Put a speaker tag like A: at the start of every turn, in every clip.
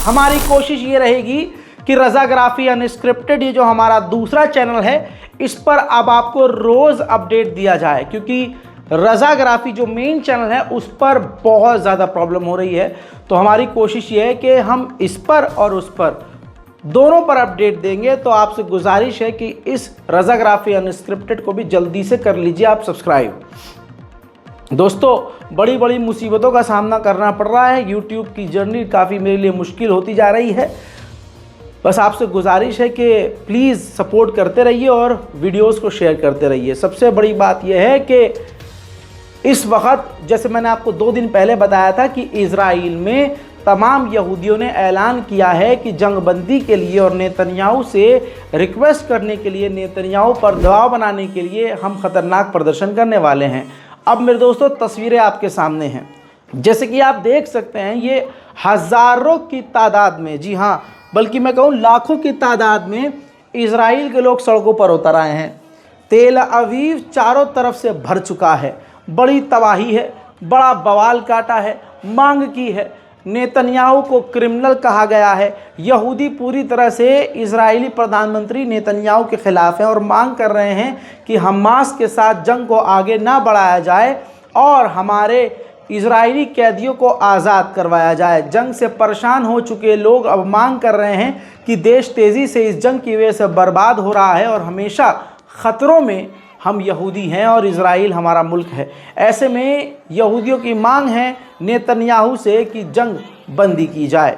A: हमारी कोशिश ये रहेगी कि रज़ाग्राफी अनस्क्रिप्टेड, ये जो हमारा दूसरा चैनल है, इस पर अब आपको रोज़ अपडेट दिया जाए, क्योंकि रज़ाग्राफी जो मेन चैनल है उस पर बहुत ज़्यादा प्रॉब्लम हो रही है। तो हमारी कोशिश ये है कि हम इस पर और उस पर दोनों पर अपडेट देंगे। तो आपसे गुजारिश है कि इस रज़ाग्राफी अनस्क्रिप्टेड को भी जल्दी से कर लीजिए आप सब्सक्राइब। दोस्तों, बड़ी बड़ी मुसीबतों का सामना करना पड़ रहा है। यूट्यूब की जर्नी काफ़ी मेरे लिए मुश्किल होती जा रही है। बस आपसे गुजारिश है कि प्लीज़ सपोर्ट करते रहिए और वीडियोस को शेयर करते रहिए। सबसे बड़ी बात यह है कि इस वक्त, जैसे मैंने आपको 2 दिन पहले बताया था, कि इजराइल में तमाम यहूदियों ने ऐलान किया है कि जंगबंदी के लिए और नेतन्याहू से रिक्वेस्ट करने के लिए, नेतन्याहू पर दबाव बनाने के लिए हम ख़तरनाक प्रदर्शन करने वाले हैं। अब मेरे दोस्तों, तस्वीरें आपके सामने हैं। जैसे कि आप देख सकते हैं, ये हज़ारों की तादाद में, जी हाँ, बल्कि मैं कहूँ लाखों की तादाद में इजराइल के लोग सड़कों पर उतर आए हैं। तेल अवीव चारों तरफ से भर चुका है। बड़ी तबाही है, बड़ा बवाल काटा है, मांग की है। नेतन्याहू को क्रिमिनल कहा गया है। यहूदी पूरी तरह से इजरायली प्रधानमंत्री नेतन्याहू के खिलाफ हैं और मांग कर रहे हैं कि हमास के साथ जंग को आगे ना बढ़ाया जाए और हमारे इजरायली कैदियों को आज़ाद करवाया जाए। जंग से परेशान हो चुके लोग अब मांग कर रहे हैं कि देश तेज़ी से इस जंग की वजह से बर्बाद हो रहा है और हमेशा ख़तरों में हम यहूदी हैं और इजराइल हमारा मुल्क है। ऐसे में यहूदियों की मांग है नेतन्याहू से कि जंग बंदी की जाए।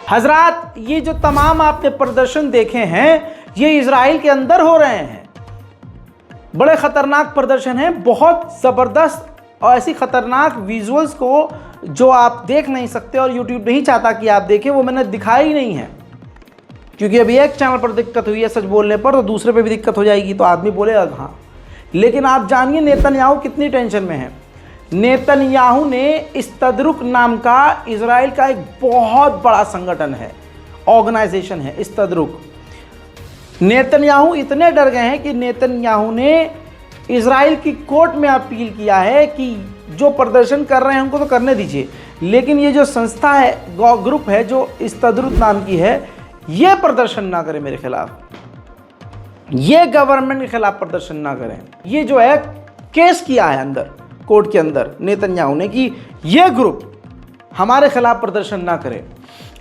A: हजरात, ये जो तमाम आपने प्रदर्शन देखे हैं, ये इजराइल के अंदर हो रहे हैं। बड़े ख़तरनाक प्रदर्शन हैं, बहुत ज़बरदस्त, और ऐसी ख़तरनाक विजुअल्स को जो आप देख नहीं सकते और यूट्यूब नहीं चाहता कि आप देखें, वो मैंने दिखाया ही नहीं है। क्योंकि अभी एक चैनल पर दिक्कत हुई है सच बोलने पर, तो दूसरे पे भी दिक्कत हो जाएगी, तो आदमी बोलेगा हाँ। लेकिन आप जानिए नेतन्याहू कितनी टेंशन में है। नेतन्याहू ने इस्तदरुक नाम का इजराइल का एक बहुत बड़ा संगठन है, ऑर्गेनाइजेशन है इस्तदरुक। नेतन्याहू इतने डर गए हैं कि नेतन्याहू ने इजराइल की कोर्ट में अपील किया है कि जो प्रदर्शन कर रहे हैं उनको तो करने दीजिए, लेकिन ये जो संस्था है, ग्रुप है जो इस्तदरुक नाम की है, ये प्रदर्शन ना करें मेरे खिलाफ, ये गवर्नमेंट के खिलाफ प्रदर्शन ना करें। ये जो है केस किया है अंदर कोर्ट के अंदर नेतन्याहू ने कि ये ग्रुप हमारे खिलाफ प्रदर्शन ना करे।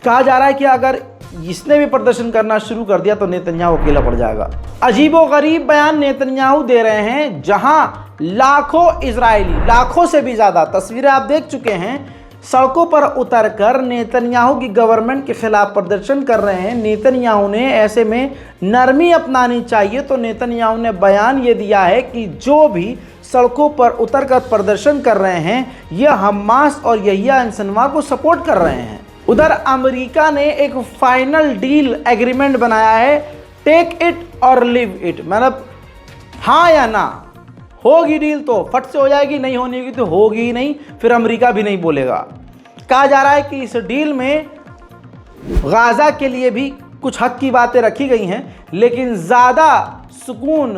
A: कहा जा रहा है कि अगर इसने भी प्रदर्शन करना शुरू कर दिया तो नेतन्याहू अकेला पड़ जाएगा। अजीबोगरीब बयान नेतन्याहू दे रहे हैं, जहां लाखों इजरायली, लाखों से भी ज़्यादा, तस्वीरें आप देख चुके हैं, सड़कों पर उतरकर नेतन्याहू की गवर्नमेंट के खिलाफ प्रदर्शन कर रहे हैं। नेतन्याहू ने ऐसे में नरमी अपनानी चाहिए, तो नेतन्याहू ने बयान ये दिया है कि जो भी सड़कों पर उतरकर प्रदर्शन कर रहे हैं, ये हमास और यहिया इंसनवार को सपोर्ट कर रहे हैं। उधर अमेरिका ने एक फाइनल डील एग्रीमेंट बनाया है, टेक इट और लिव इट, मतलब हाँ या ना, होगी डील तो फट से हो जाएगी, नहीं होनी होगी तो होगी ही नहीं, फिर अमेरिका भी नहीं बोलेगा। कहा जा रहा है कि इस डील में गाज़ा के लिए भी कुछ हक की बातें रखी गई हैं, लेकिन ज़्यादा सुकून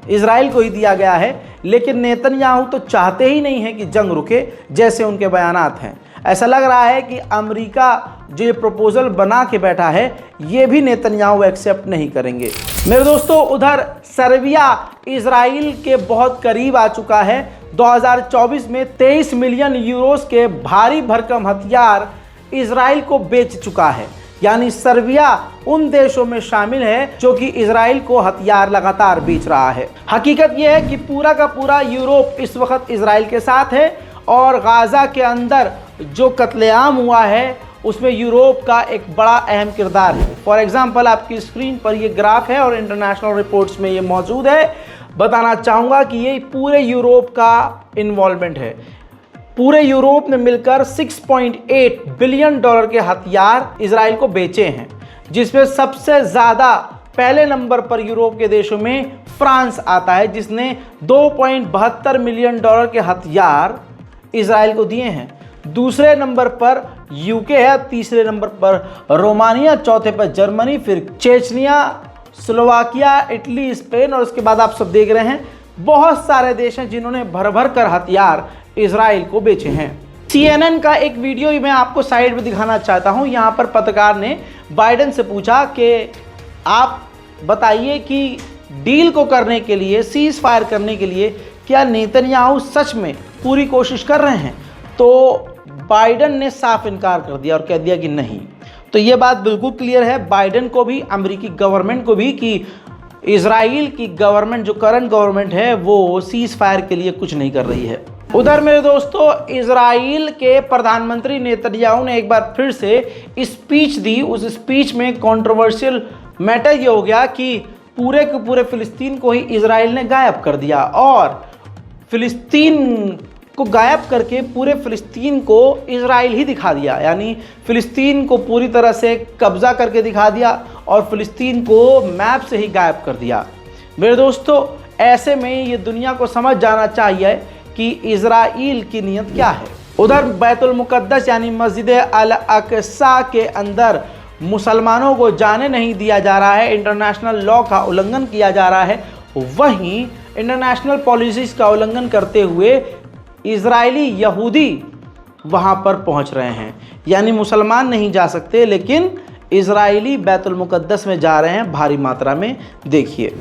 A: इजराइल को ही दिया गया है। लेकिन नेतन्याहू तो चाहते ही नहीं हैं कि जंग रुके, जैसे उनके बयानात हैं। ऐसा लग रहा है कि अमेरिका जो ये प्रपोजल बना के बैठा है ये भी नेतन्याहू एक्सेप्ट नहीं करेंगे। मेरे दोस्तों, उधर सर्बिया इजराइल के बहुत करीब आ चुका है। 2024 में 23 मिलियन यूरोस के भारी भरकम हथियार इजराइल को बेच चुका है। यानी सर्बिया उन देशों में शामिल है जो कि इजराइल को हथियार लगातार बेच रहा है। हकीकत यह है कि पूरा का पूरा यूरोप इस वक्त इजराइल के साथ है और गाजा के अंदर जो कत्लेआम हुआ है उसमें यूरोप का एक बड़ा अहम किरदार है। फॉर एग्जाम्पल, आपकी स्क्रीन पर ये ग्राफ है और इंटरनेशनल रिपोर्ट्स में ये मौजूद है। बताना चाहूँगा कि ये पूरे यूरोप का इन्वॉल्वमेंट है। पूरे यूरोप ने मिलकर 6.8 बिलियन डॉलर के हथियार इजराइल को बेचे हैं, जिसमें सबसे ज़्यादा पहले नंबर पर यूरोप के देशों में फ्रांस आता है, जिसने 2.72 मिलियन डॉलर के हथियार इजराइल को दिए हैं। दूसरे नंबर पर यूके है, तीसरे नंबर पर रोमानिया, चौथे पर जर्मनी, फिर चेचनिया, स्लोवाकिया, इटली, स्पेन और उसके बाद आप सब देख रहे हैं बहुत सारे देश हैं जिन्होंने भर भर कर हथियार इजराइल को बेचे हैं। CNN का एक वीडियो मैं आपको साइड में दिखाना चाहता हूं। यहां पर पत्रकार ने बाइडेन से पूछा कि आप बताइए कि डील को करने के लिए, सीज फायर करने के लिए क्या नेतन्याहू सच में पूरी कोशिश कर रहे हैं? तो बाइडेन ने साफ इनकार कर दिया और कह दिया कि नहीं। तो ये बात बिल्कुल क्लियर है बाइडेन को भी, अमेरिकी गवर्नमेंट को भी, कि इजराइल की गवर्नमेंट, जो करंट गवर्नमेंट है, वो सीज फायर के लिए कुछ नहीं कर रही है। उधर मेरे दोस्तों, इजराइल के प्रधानमंत्री नेतन्याहू ने एक बार फिर से स्पीच दी। उस स्पीच में कंट्रोवर्शियल मैटर ये हो गया कि पूरे के पूरे फिलिस्तीन को ही इजराइल ने गायब कर दिया और फिलिस्तीन को गायब करके पूरे फिलिस्तीन को इजराइल ही दिखा दिया। यानी फिलिस्तीन को पूरी तरह से कब्जा करके दिखा दिया और फिलिस्तीन को मैप से ही गायब कर दिया। मेरे दोस्तों, ऐसे में ये दुनिया को समझ जाना चाहिए कि इजराइल की नीयत क्या है। उधर बैतुल मुकद्दस यानी मस्जिद अल अक्सा के अंदर मुसलमानों को जाने नहीं दिया जा रहा है, इंटरनेशनल लॉ का उल्लंघन किया जा रहा है। वहीं इंटरनेशनल पॉलिसीज़ का उल्लंघन करते हुए इजरायली यहूदी वहां पर पहुंच रहे हैं। यानी मुसलमान नहीं जा सकते, लेकिन इजरायली बैतुल मुकद्दस में जा रहे हैं भारी मात्रा में। देखिए,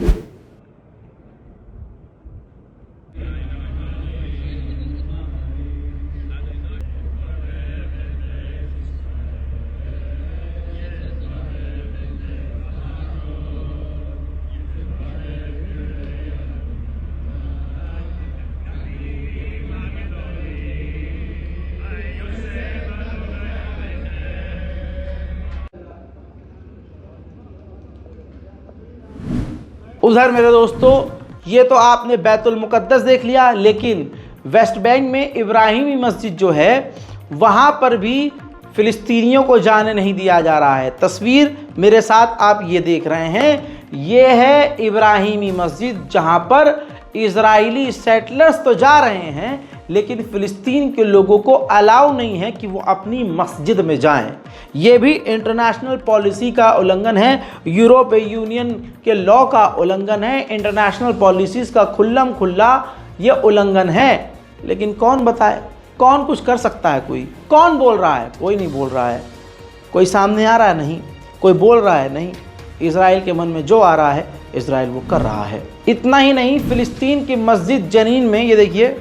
A: उधर मेरे दोस्तों, ये तो आपने बैतुल मुकद्दस देख लिया, लेकिन वेस्ट बैंक में इब्राहिमी मस्जिद जो है वहाँ पर भी फ़िलिस्तीनियों को जाने नहीं दिया जा रहा है। तस्वीर मेरे साथ आप ये देख रहे हैं, ये है इब्राहिमी मस्जिद जहाँ पर इजरायली सेटलर्स तो जा रहे हैं, लेकिन फ़िलिस्तीन के लोगों को अलाउ नहीं है कि वो अपनी मस्जिद में जाएं। ये भी इंटरनेशनल पॉलिसी का उल्लंघन है, यूरोपीय यूनियन के लॉ का उल्लंघन है, इंटरनेशनल पॉलिसीज़ का खुल्लम खुल्ला ये उल्लंघन है। लेकिन कौन बताए, कौन कुछ कर सकता है? कोई कौन बोल रहा है? कोई नहीं बोल रहा है। कोई सामने आ रहा है? नहीं। कोई बोल रहा है? नहीं। इजराइल के मन में जो आ रहा है इजराइल वो कर रहा है। इतना ही नहीं, फ़िलिस्तीन की मस्जिद जनीन में, ये देखिए,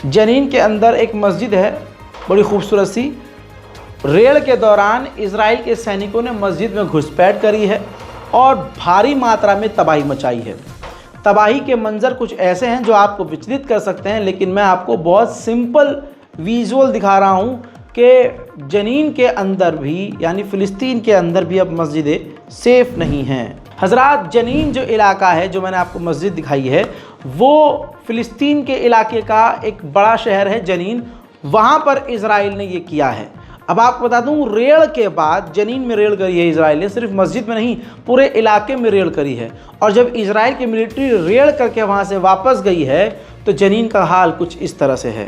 A: जनीन के अंदर एक मस्जिद है बड़ी खूबसूरत सी। रेड के दौरान इजराइल के सैनिकों ने मस्जिद में घुसपैठ करी है और भारी मात्रा में तबाही मचाई है। तबाही के मंजर कुछ ऐसे हैं जो आपको विचलित कर सकते हैं, लेकिन मैं आपको बहुत सिंपल विजुअल दिखा रहा हूं कि जनीन के अंदर भी, यानी फ़िलिस्तीन के अंदर भी अब मस्जिदें सेफ़ नहीं हैं। हज़रात, जनीन जो इलाका है, जो मैंने आपको मस्जिद दिखाई है, वो फ़िलिस्तीन के इलाके का एक बड़ा शहर है जनीन। वहाँ पर इजराइल ने ये किया है। अब आपको बता दूं, रेड के बाद जनीन में रेड करी है इजराइल ने, सिर्फ मस्जिद में नहीं पूरे इलाके में रेड करी है। और जब इजराइल की मिलिट्री रेड करके वहाँ से वापस गई है तो जनीन का हाल कुछ इस तरह से है।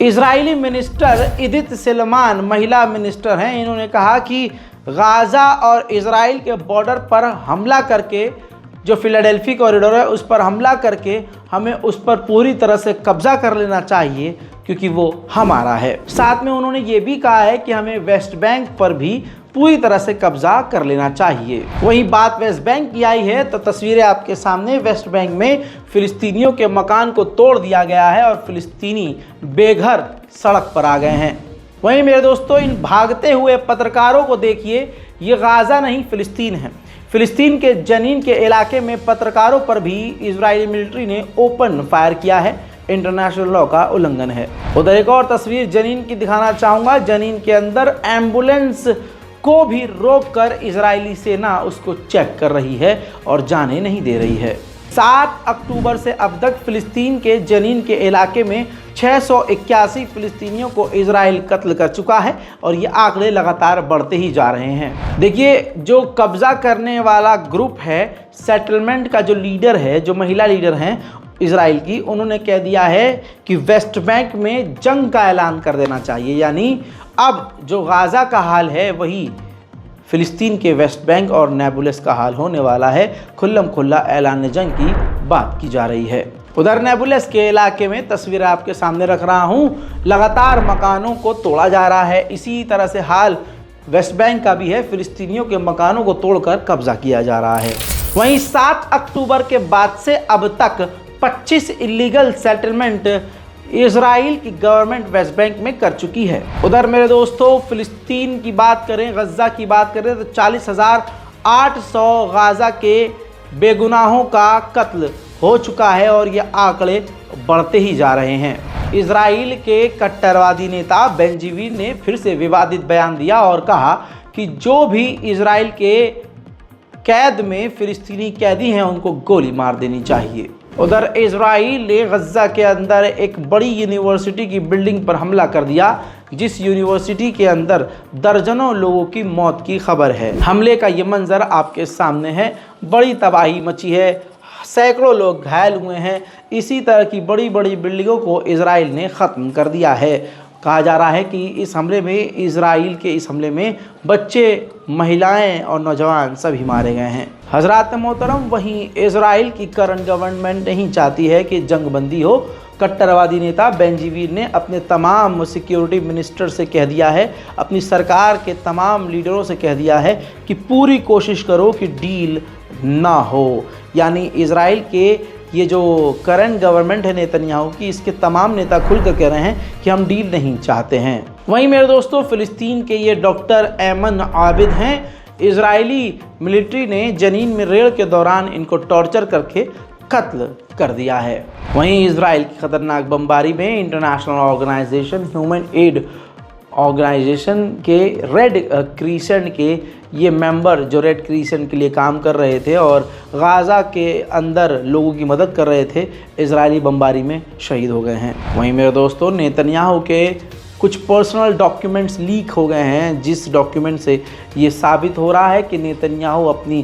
A: इजरायली मिनिस्टर इदित सिलमान महिला मिनिस्टर हैं, इन्होंने कहा कि गाज़ा और इजराइल के बॉर्डर पर हमला करके, जो फिलाडेल्फी कॉरिडोर है उस पर हमला करके हमें उस पर पूरी तरह से कब्जा कर लेना चाहिए क्योंकि वो हमारा है। साथ में उन्होंने ये भी कहा है कि हमें वेस्ट बैंक पर भी पूरी तरह से कब्जा कर लेना चाहिए। वहीं बात वेस्ट बैंक की आई है तो तस्वीरें आपके सामने। वेस्ट बैंक में फिलिस्तीनियों के मकान को तोड़ दिया गया है और फिलिस्तीनी बेघर सड़क पर आ गए हैं। वहीं मेरे दोस्तों, इन भागते हुए पत्रकारों को देखिए, ये गाज़ा नहीं फिलिस्तीन है। फिलिस्तीन के जनीन के इलाके में पत्रकारों पर भी इजरायली मिलिट्री ने ओपन फायर किया है। इंटरनेशनल लॉ का उल्लंघन है। उधर एक और तस्वीर जनीन की दिखाना चाहूँगा। जनीन के अंदर एम्बुलेंस को भी रोककर इजरायली सेना उसको चेक कर रही है और जाने नहीं दे रही है। 7 अक्टूबर से अब तक फिलिस्तीन के जनीन के इलाके में 681 फिलिस्तीनियों को इजराइल कत्ल कर चुका है और ये आंकड़े लगातार बढ़ते ही जा रहे हैं। देखिए, जो कब्जा करने वाला ग्रुप है, सेटलमेंट का जो लीडर है, जो महिला लीडर हैं इजराइल की, उन्होंने कह दिया है कि वेस्ट बैंक में जंग का ऐलान कर देना चाहिए। यानी अब जो गाज़ा का हाल है वही फिलिस्तीन के वेस्ट बैंक और नेबुलस का हाल होने वाला है। खुल्लम खुल्ला ऐलान जंग की बात की जा रही है। उधर नेबुलस के इलाके में तस्वीर आपके सामने रख रहा हूं, लगातार मकानों को तोड़ा जा रहा है। इसी तरह से हाल वेस्ट बैंक का भी है, फिलिस्तीनियों के मकानों को तोड़कर कब्जा किया जा रहा है। वहीं 7 अक्टूबर के बाद से अब तक 25 इलीगल सेटलमेंट इजराइल की गवर्नमेंट वेस्ट बैंक में कर चुकी है। उधर मेरे दोस्तों, फिलिस्तीन की बात करें, गज़ा की बात करें तो 40,800 गाज़ा के बेगुनाहों का कत्ल हो चुका है और ये आंकड़े बढ़ते ही जा रहे हैं। इजराइल के कट्टरवादी नेता बेंजीवीर ने फिर से विवादित बयान दिया और कहा कि जो भी इजराइल के कैद में फिलिस्तीनी कैदी हैं उनको गोली मार देनी चाहिए। उधर इजराइल ने गज़ा के अंदर एक बड़ी यूनिवर्सिटी की बिल्डिंग पर हमला कर दिया, जिस यूनिवर्सिटी के अंदर दर्जनों लोगों की मौत की खबर है। हमले का ये मंजर आपके सामने है। बड़ी तबाही मची है, सैकड़ों लोग घायल हुए हैं। इसी तरह की बड़ी बड़ी बिल्डिंगों को इजराइल ने ख़त्म कर दिया है। कहा जा रहा है कि इस हमले में, इजराइल के इस हमले में बच्चे, महिलाएं और नौजवान सभी मारे गए हैं। हजरात मोहतरम, वहीं इजराइल की करंट गवर्नमेंट नहीं चाहती है कि जंगबंदी हो। कट्टरवादी नेता बेंजीवीर ने अपने तमाम सिक्योरिटी मिनिस्टर से कह दिया है, अपनी सरकार के तमाम लीडरों से कह दिया है कि पूरी कोशिश करो कि डील ना हो। यानी इजराइल के ये जो करंट गवर्नमेंट है नेतन्याहू की, इसके तमाम नेता खुलकर कह रहे हैं कि हम डील नहीं चाहते हैं। वहीं मेरे दोस्तों, फिलिस्तीन के ये डॉक्टर ऐमन आबिद हैं। इजरायली मिलिट्री ने जनीन में रेड के दौरान इनको टॉर्चर करके कत्ल कर दिया है। वहीं इजराइल की खतरनाक बमबारी में international organization, human aid organization के रेड क्रीसेंट के ये मेंबर, जो रेड क्रीसेंट के लिए काम कर रहे थे और गाज़ा के अंदर लोगों की मदद कर रहे थे, इजरायली बमबारी में शहीद हो गए हैं। वहीं मेरे दोस्तों, नेतन्याहू के कुछ पर्सनल डॉक्यूमेंट्स लीक हो गए हैं, जिस डॉक्यूमेंट से ये साबित हो रहा है कि नेतन्याहू अपनी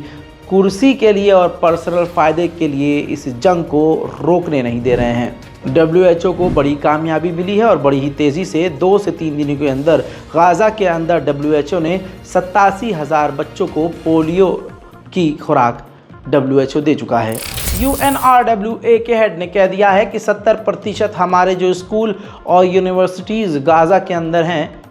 A: कुर्सी के लिए और पर्सनल फ़ायदे के लिए इस जंग को रोकने नहीं दे रहे हैं। WHO को बड़ी कामयाबी मिली है और बड़ी ही तेज़ी से 2 से 3 दिनों के अंदर गाज़ा के अंदर WHO ने 87,000 बच्चों को पोलियो की खुराक WHO दे चुका है। UNRWA के हेड ने कह दिया है कि 70% हमारे जो स्कूल और यूनिवर्सिटीज़ गाज़ा के अंदर हैं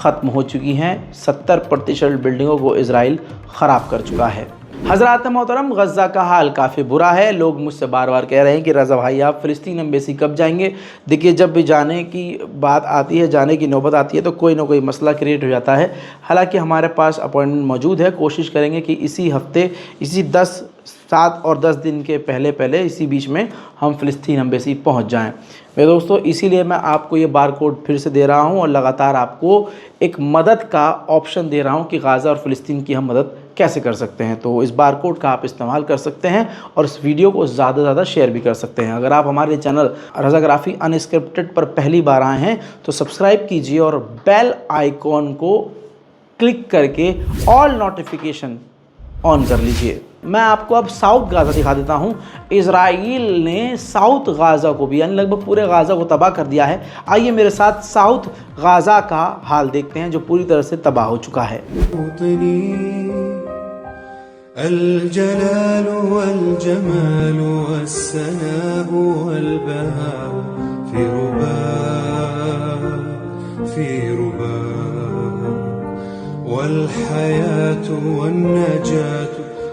A: ख़त्म हो चुकी हैं। 70% बिल्डिंगों को इजराइल ख़राब कर चुका है। हज़रात मोहतरम, गज़ा का हाल काफ़ी बुरा है। लोग मुझसे बार बार कह रहे हैं कि रज़ा भाई आप फ़िलिस्तीन एम्बेसी कब जाएंगे। देखिए, जब भी जाने की बात आती है, जाने की नौबत आती है तो कोई ना कोई मसला क्रिएट हो जाता है। हालांकि हमारे पास अपॉइंटमेंट मौजूद है। कोशिश करेंगे कि इसी हफ्ते, इसी 10 7 और 10 दिन के पहले पहले इसी बीच में हम फ़िलिस्तीन एम्बेसी पहुंच जाएं। मेरे दोस्तों, इसीलिए मैं आपको ये बार कोड फिर से दे रहा हूं और लगातार आपको एक मदद का ऑप्शन दे रहा हूं कि गाज़ा और फ़िलिस्तीन की हम मदद कैसे कर सकते हैं। तो इस बार कोड का आप इस्तेमाल कर सकते हैं और इस वीडियो को ज़्यादा से ज़्यादा शेयर भी कर सकते हैं। अगर आप हमारे चैनल रज़ाग्राफ़ी अनस्क्रिप्टेड पर पहली बार आए हैं तो सब्सक्राइब कीजिए और बेल आइकॉन को क्लिक करके ऑल नोटिफिकेशन ऑन कर लीजिए। मैं आपको अब साउथ गाज़ा दिखा देता हूं। इजराइल ने साउथ गाज़ा को भी, यानी लगभग पूरे गाज़ा को तबाह कर दिया है। आइए मेरे साथ साउथ गाज़ा का हाल देखते हैं जो पूरी तरह से तबाह हो चुका है।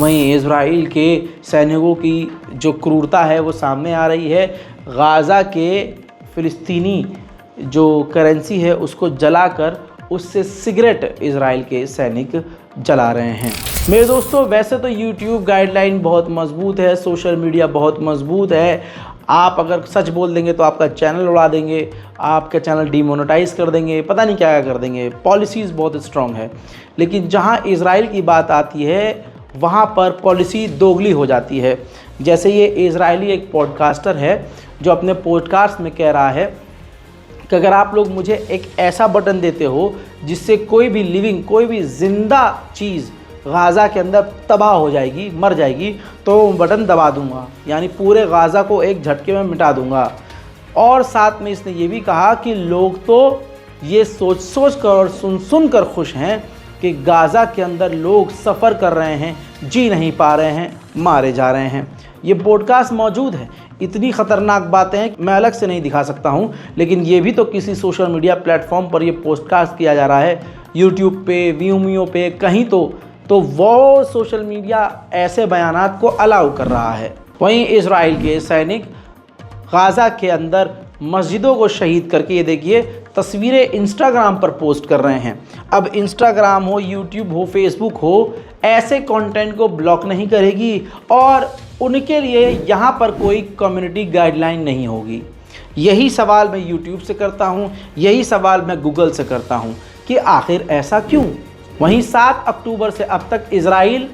A: वहीं इजराइल के सैनिकों की जो क्रूरता है वो सामने आ रही है। गाज़ा के फ़िलिस्तीनी जो करेंसी है उसको जलाकर उससे सिगरेट इजराइल के सैनिक जला रहे हैं। मेरे दोस्तों, वैसे तो YouTube गाइडलाइन बहुत मजबूत है, सोशल मीडिया बहुत मजबूत है। आप अगर सच बोल देंगे तो आपका चैनल उड़ा देंगे, आपका चैनल डीमोनेटाइज कर देंगे, पता नहीं क्या क्या कर देंगे। पॉलिसीज़ बहुत स्ट्रॉन्ग है, लेकिन जहां इजराइल की बात आती है वहां पर पॉलिसी दोगली हो जाती है। जैसे ये इजरायली एक पॉडकास्टर है जो अपने पॉडकास्ट में कह रहा है कि अगर आप लोग मुझे एक ऐसा बटन देते हो जिससे कोई भी लिविंग, कोई भी ज़िंदा चीज़ गाज़ा के अंदर तबाह हो जाएगी, मर जाएगी, तो बटन दबा दूंगा, यानी पूरे गाज़ा को एक झटके में मिटा दूंगा। और साथ में इसने ये भी कहा कि लोग तो ये सोच सोच कर और सुन सुन कर खुश हैं कि गाज़ा के अंदर लोग सफ़र कर रहे हैं, जी नहीं पा रहे हैं, मारे जा रहे हैं। ये पॉडकास्ट मौजूद है। इतनी ख़तरनाक बातें हैं मैं अलग से नहीं दिखा सकता हूँ, लेकिन ये भी तो किसी सोशल मीडिया प्लेटफॉर्म पर ये पॉडकास्ट किया जा रहा है, यूट्यूब पे, वीमियो पे, कहीं तो वो सोशल मीडिया ऐसे बयानात को अलाउ कर रहा है। वहीं इजराइल के सैनिक गाज़ा के अंदर मस्जिदों को शहीद करके, ये देखिए, तस्वीरें इंस्टाग्राम पर पोस्ट कर रहे हैं। अब इंस्टाग्राम हो, यूट्यूब हो, फेसबुक हो, ऐसे कंटेंट को ब्लॉक नहीं करेगी और उनके लिए यहाँ पर कोई कम्युनिटी गाइडलाइन नहीं होगी। यही सवाल मैं यूट्यूब से करता हूँ, यही सवाल मैं गूगल से करता हूँ कि आखिर ऐसा क्यों। वहीं 7 अक्टूबर से अब तक इजराइल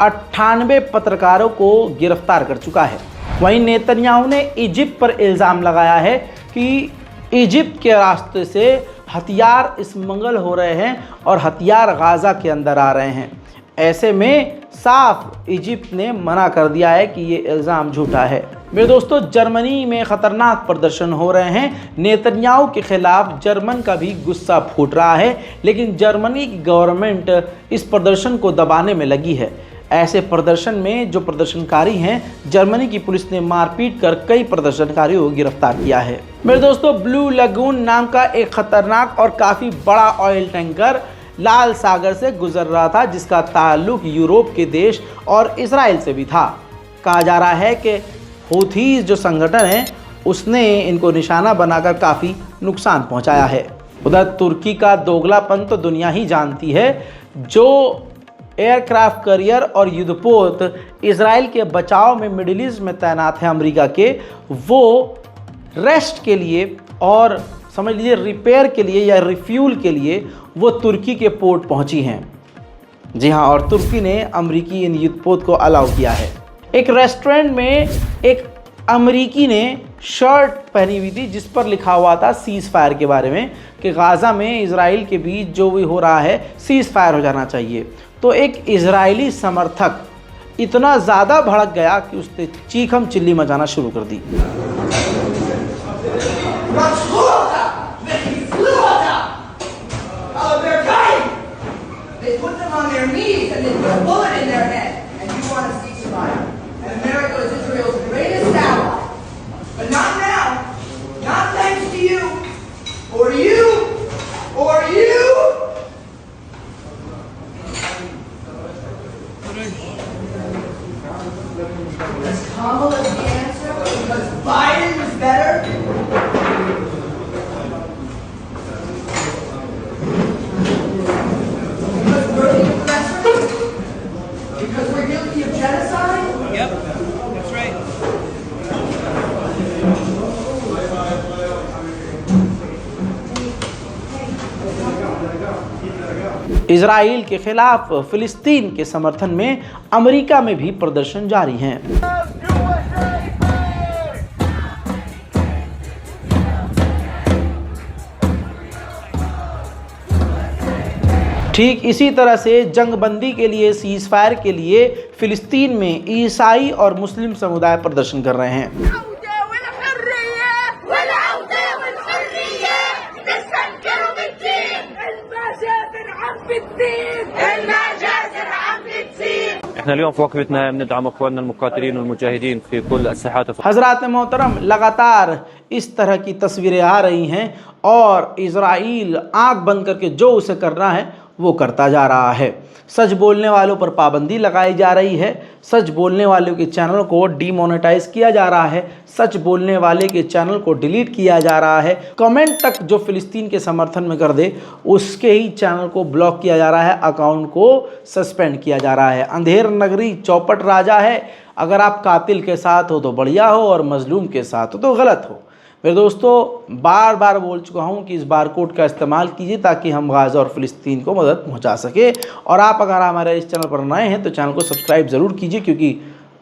A: 98 पत्रकारों को गिरफ्तार कर चुका है। वहीं नेतन्याहू ने इजिप्ट पर इल्ज़ाम लगाया है कि इजिप्ट के रास्ते से हथियार स्मगल हो रहे हैं और हथियार गाज़ा के अंदर आ रहे हैं। ऐसे में साफ इजिप्ट ने मना कर दिया है कि ये इल्ज़ाम झूठा है। मेरे दोस्तों, जर्मनी में ख़तरनाक प्रदर्शन हो रहे हैं। नेतन्याहू के ख़िलाफ़ जर्मन का भी गुस्सा फूट रहा है, लेकिन जर्मनी की गवर्नमेंट इस प्रदर्शन को दबाने में लगी है। ऐसे प्रदर्शन में जो प्रदर्शनकारी हैं, जर्मनी की पुलिस ने मारपीट कर कई प्रदर्शनकारियों को गिरफ्तार किया है। मेरे दोस्तों, ब्लू लगून नाम का एक ख़तरनाक और काफ़ी बड़ा ऑयल टैंकर लाल सागर से गुजर रहा था, जिसका ताल्लुक यूरोप के देश और इजराइल से भी था। कहा जा रहा है कि हूथीज़ जो संगठन है उसने इनको निशाना बनाकर काफ़ी नुकसान पहुंचाया है। उधर तुर्की का दोगलापन तो दुनिया ही जानती है। जो एयरक्राफ्ट कैरियर और युद्धपोत इजराइल के बचाव में मिडिल ईस्ट में तैनात है अमेरिका के, वो रेस्ट के लिए और समझ लीजिए रिपेयर के लिए या रिफ्यूल के लिए वो तुर्की के पोर्ट पहुंची हैं। जी हाँ, और तुर्की ने अमेरिकी इन युद्धपोत को अलाउ किया है। एक रेस्टोरेंट में एक अमेरिकी ने शर्ट पहनी हुई थी जिस पर लिखा हुआ था सीज़ फायर के बारे में, कि गाज़ा में इजराइल के बीच जो भी हो रहा है सीज़ फायर हो जाना चाहिए। तो एक इजरायली समर्थक इतना ज़्यादा भड़क गया कि उसने चीखम चिल्ली मचाना शुरू कर दी।
B: They put them on their knees and they put a bullet in their head. And you want a ceasefire. And America is Israel's greatest ally. But not now. Not thanks to you. Or you. Or you. Is Kamala the answer? Because Biden was better?
A: Israel के खिलाफ फिलिस्तीन के समर्थन में America में भी प्रदर्शन जारी हैं। ठीक इसी तरह से जंगबंदी के लिए, सीज फायर के लिए फिलिस्तीन में ईसाई और मुस्लिम समुदाय प्रदर्शन कर रहे हैं। हजरात मोहतरम, लगातार इस तरह की तस्वीरें आ रही हैं और इजराइल आंख बंद करके जो उसे करना है वो करता जा रहा है। सच बोलने वालों पर पाबंदी लगाई जा रही है, सच बोलने वालों के चैनल को डीमोनेटाइज किया जा रहा है, सच बोलने वाले के चैनल को डिलीट किया जा रहा है। कमेंट तक जो फिलिस्तीन के समर्थन में कर दे उसके ही चैनल को ब्लॉक किया जा रहा है, अकाउंट को सस्पेंड किया जा रहा है। अंधेर नगरी चौपट राजा है, अगर आप कातिल के साथ हो तो बढ़िया हो और मजलूम के साथ हो तो गलत हो। मेरे दोस्तों, बार बार बोल चुका हूँ कि इस बारकोड का इस्तेमाल कीजिए ताकि हम गाज़ा और फ़िलिस्तीन को मदद पहुँचा सके। और आप अगर हमारे इस चैनल पर नए हैं तो चैनल को सब्सक्राइब ज़रूर कीजिए, क्योंकि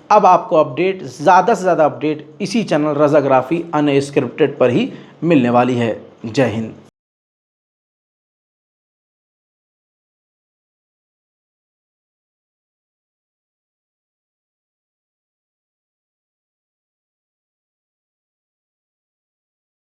A: अब आपको अपडेट, ज़्यादा से ज़्यादा अपडेट इसी चैनल रज़ाग्राफ़ी अनस्क्रिप्टेड पर ही मिलने वाली है। जय हिंद।